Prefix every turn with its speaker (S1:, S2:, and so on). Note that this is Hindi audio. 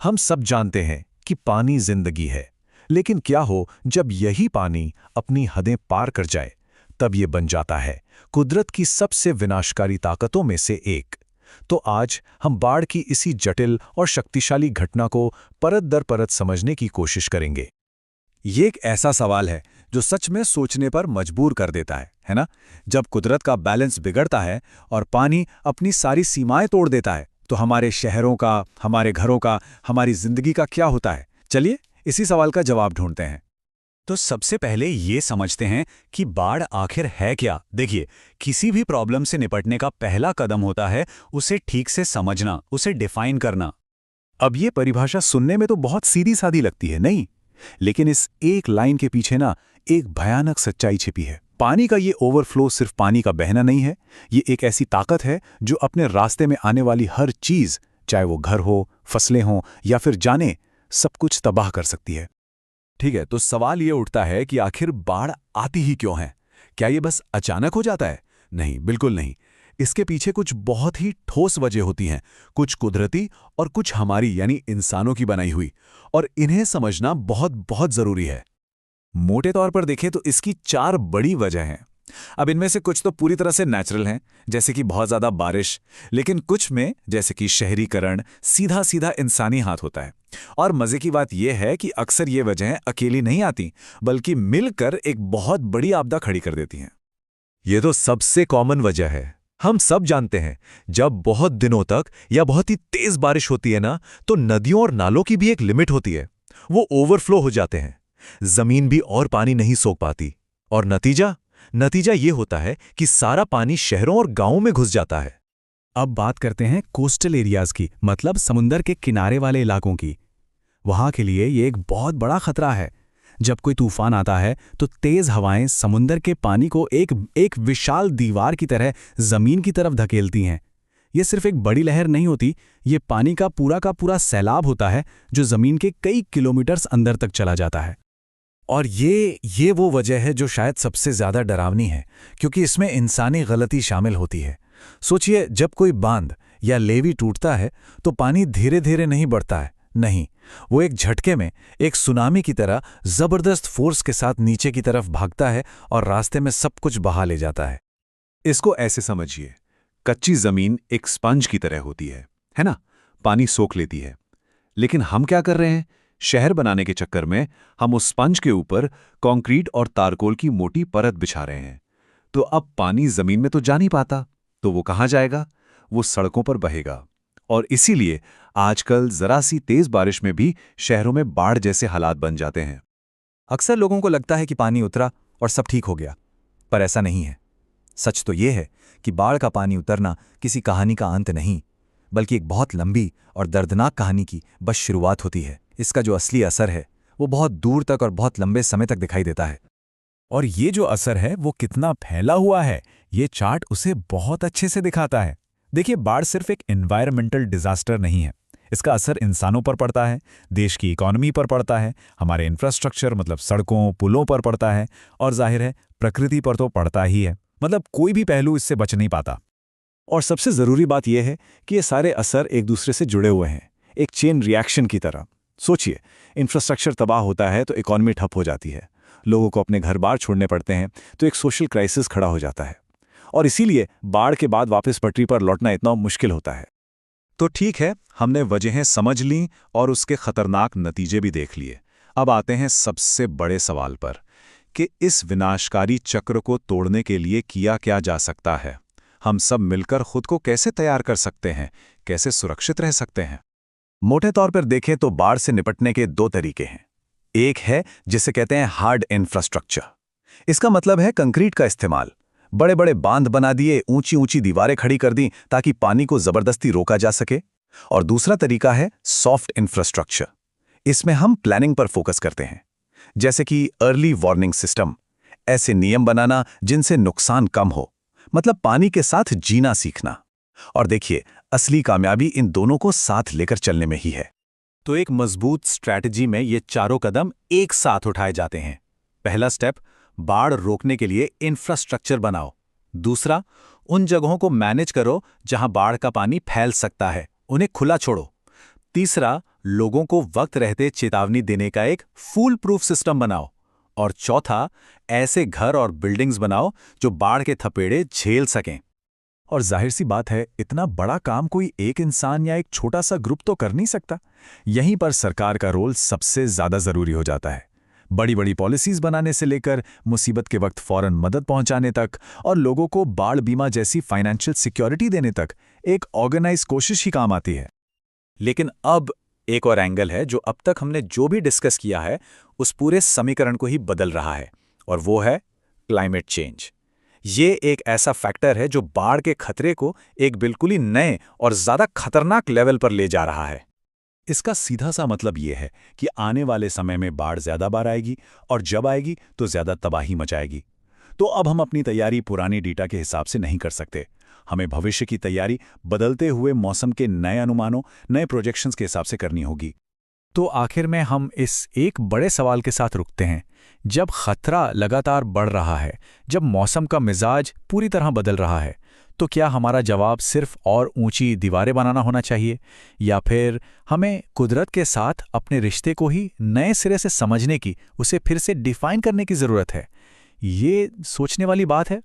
S1: हम सब जानते हैं कि पानी जिंदगी है, लेकिन क्या हो जब यही पानी अपनी हदें पार कर जाए? तब ये बन जाता है कुदरत की सबसे विनाशकारी ताकतों में से एक। तो आज हम बाढ़ की इसी जटिल और शक्तिशाली घटना को परत दर परत समझने की कोशिश करेंगे।
S2: ये एक ऐसा सवाल है जो सच में सोचने पर मजबूर कर देता है ना? जब कुदरत का बैलेंस बिगड़ता है और पानी अपनी सारी सीमाएं तोड़ देता है, तो हमारे शहरों का, हमारे घरों का, हमारी जिंदगी का क्या होता है? चलिए इसी सवाल का जवाब ढूंढते हैं। तो सबसे पहले ये समझते हैं कि बाढ़ आखिर है क्या। देखिए, किसी भी प्रॉब्लम से निपटने का पहला कदम होता है उसे ठीक से समझना, उसे डिफाइन करना।
S1: अब ये परिभाषा सुनने में तो बहुत सीधी सादी लगती है, नहीं? लेकिन इस एक लाइन के पीछे ना एक भयानक सच्चाई छिपी है। पानी का ये ओवरफ्लो सिर्फ पानी का बहना नहीं है, ये एक ऐसी ताकत है जो अपने रास्ते में आने वाली हर चीज, चाहे वो घर हो, फसलें हों या फिर जाने, सब कुछ तबाह कर सकती है।
S2: ठीक है, तो सवाल ये उठता है कि आखिर बाढ़ आती ही क्यों है? क्या ये बस अचानक हो जाता है? नहीं, बिल्कुल नहीं। इसके पीछे कुछ बहुत ही ठोस वजह होती हैं, कुछ कुदरती और कुछ हमारी यानी इंसानों की बनाई हुई, और इन्हें समझना बहुत बहुत जरूरी है।
S1: मोटे तौर पर देखें तो इसकी 4 बड़ी वजह हैं। अब इनमें से कुछ तो पूरी तरह से नेचुरल हैं, जैसे कि बहुत ज्यादा बारिश, लेकिन कुछ में, जैसे कि शहरीकरण, सीधा सीधा इंसानी हाथ होता है। और मजे की बात यह है कि अक्सर ये वजहें अकेली नहीं आती, बल्कि मिलकर एक बहुत बड़ी आपदा खड़ी कर देती हैं। ये तो सबसे कॉमन वजह है। हम सब जानते हैं, जब बहुत दिनों तक या बहुत ही तेज बारिश होती है ना, तो नदियों और नालों की भी एक लिमिट होती है। वो ओवरफ्लो हो जाते हैं, जमीन भी और पानी नहीं सोख पाती, और नतीजा ये होता है कि सारा पानी शहरों और गांवों में घुस जाता है।
S2: अब बात करते हैं कोस्टल एरियाज की, मतलब समुंदर के किनारे वाले इलाकों की। वहां के लिए ये एक बहुत बड़ा खतरा है। जब कोई तूफान आता है तो तेज हवाएं समुंदर के पानी को एक एक विशाल दीवार की तरह जमीन की तरफ धकेलती हैं। ये सिर्फ एक बड़ी लहर नहीं होती, ये पानी का पूरा सैलाब होता है जो जमीन के कई किलोमीटर्स अंदर तक चला जाता है।
S1: और ये वो वजह है जो शायद सबसे ज्यादा डरावनी है, क्योंकि इसमें इंसानी गलती शामिल होती है। सोचिए, जब कोई बांध या लेवी टूटता है तो पानी धीरे धीरे नहीं बढ़ता है, नहीं, वो एक झटके में, एक सुनामी की तरह जबरदस्त फोर्स के साथ नीचे की तरफ भागता है और रास्ते में सब कुछ बहा ले जाता है।
S2: इसको ऐसे समझिए, कच्ची जमीन एक स्पंज की तरह होती है ना? पानी सोख लेती है। लेकिन हम क्या कर रहे हैं? शहर बनाने के चक्कर में हम उस स्पंज के ऊपर कंक्रीट और तारकोल की मोटी परत बिछा रहे हैं। तो अब पानी जमीन में तो जा नहीं पाता, तो वो कहां जाएगा? वो सड़कों पर बहेगा। और इसीलिए आजकल जरा सी तेज बारिश में भी शहरों में बाढ़ जैसे हालात बन जाते हैं।
S1: अक्सर लोगों को लगता है कि पानी उतरा और सब ठीक हो गया, पर ऐसा नहीं है। सच तो यह है कि बाढ़ का पानी उतरना किसी कहानी का अंत नहीं, बल्कि एक बहुत लंबी और दर्दनाक कहानी की बस शुरुआत होती है। इसका जो असली असर है वो बहुत दूर तक और बहुत लंबे समय तक दिखाई देता है।
S2: और ये जो असर है वो कितना फैला हुआ है, ये चार्ट उसे बहुत अच्छे से दिखाता है। देखिए, बाढ़ सिर्फ एक एनवायरमेंटल डिजास्टर नहीं है। इसका असर इंसानों पर पड़ता है, देश की इकोनॉमी पर पड़ता है, हमारे इंफ्रास्ट्रक्चर मतलब सड़कों, पुलों पर पड़ता है, और जाहिर है प्रकृति पर तो पड़ता ही है। मतलब कोई भी पहलू इससे बच नहीं पाता।
S1: और सबसे जरूरी बात यह है कि ये सारे असर एक दूसरे से जुड़े हुए हैं, एक चेन रिएक्शन की तरह। सोचिए, इंफ्रास्ट्रक्चर तबाह होता है तो इकोनॉमी ठप हो जाती है, लोगों को अपने घर बार छोड़ने पड़ते हैं, तो एक सोशल क्राइसिस खड़ा हो जाता है, और इसीलिए बाढ़ के बाद वापस पटरी पर लौटना इतना मुश्किल होता है।
S2: तो ठीक है, हमने वजहें समझ लीं और उसके खतरनाक नतीजे भी देख लिए। अब आते हैं सबसे बड़े सवाल पर कि इस विनाशकारी चक्र को तोड़ने के लिए किया क्या जा सकता है। हम सब मिलकर खुद को कैसे तैयार कर सकते हैं, कैसे सुरक्षित रह सकते हैं?
S1: मोटे तौर पर देखें तो बाढ़ से निपटने के 2 तरीके हैं। एक है जिसे कहते हैं हार्ड इंफ्रास्ट्रक्चर। इसका मतलब है कंक्रीट का इस्तेमाल। बड़े बड़े बांध बना दिए, ऊंची ऊंची दीवारें खड़ी कर दी ताकि पानी को जबरदस्ती रोका जा सके। और दूसरा तरीका है सॉफ्ट इंफ्रास्ट्रक्चर। इसमें हम प्लानिंग पर फोकस करते हैं, जैसे कि अर्ली वार्निंग सिस्टम, ऐसे नियम बनाना जिनसे नुकसान कम हो, मतलब पानी के साथ जीना सीखना। और देखिए, असली कामयाबी इन दोनों को साथ लेकर चलने में ही है।
S2: तो एक मजबूत स्ट्रैटेजी में ये चारों कदम एक साथ उठाए जाते हैं। पहला स्टेप, बाढ़ रोकने के लिए इंफ्रास्ट्रक्चर बनाओ। दूसरा, उन जगहों को मैनेज करो जहां बाढ़ का पानी फैल सकता है, उन्हें खुला छोड़ो। तीसरा, लोगों को वक्त रहते चेतावनी देने का एक फूल प्रूफ सिस्टम बनाओ। और चौथा, ऐसे घर और बिल्डिंग्स बनाओ जो बाढ़ के थपेड़े झेल सकें।
S1: और जाहिर सी बात है, इतना बड़ा काम कोई एक इंसान या एक छोटा सा ग्रुप तो कर नहीं सकता। यहीं पर सरकार का रोल सबसे ज्यादा जरूरी हो जाता है। बड़ी बड़ी पॉलिसीज बनाने से लेकर मुसीबत के वक्त फौरन मदद पहुंचाने तक और लोगों को बाढ़ बीमा जैसी फाइनेंशियल सिक्योरिटी देने तक एक ऑर्गेनाइज कोशिश ही काम आती है।
S2: लेकिन अब एक और एंगल है जो अब तक हमने जो भी डिस्कस किया है उस पूरे समीकरण को ही बदल रहा है, और वो है क्लाइमेट चेंज। ये एक ऐसा फैक्टर है जो बाढ़ के खतरे को एक बिल्कुल ही नए और ज्यादा खतरनाक लेवल पर ले जा रहा है। इसका सीधा सा मतलब ये है कि आने वाले समय में बाढ़ ज्यादा बार आएगी, और जब आएगी तो ज्यादा तबाही मचाएगी। तो अब हम अपनी तैयारी पुरानी डेटा के हिसाब से नहीं कर सकते। हमें भविष्य की तैयारी बदलते हुए मौसम के नए अनुमानों, नए प्रोजेक्शंस के हिसाब से करनी होगी।
S1: तो आखिर में हम इस एक बड़े सवाल के साथ रुकते हैं। जब खतरा लगातार बढ़ रहा है, जब मौसम का मिजाज पूरी तरह बदल रहा है, तो क्या हमारा जवाब सिर्फ और ऊंची दीवारें बनाना होना चाहिए, या फिर हमें कुदरत के साथ अपने रिश्ते को ही नए सिरे से समझने की, उसे फिर से डिफाइन करने की ज़रूरत है? ये सोचने वाली बात है।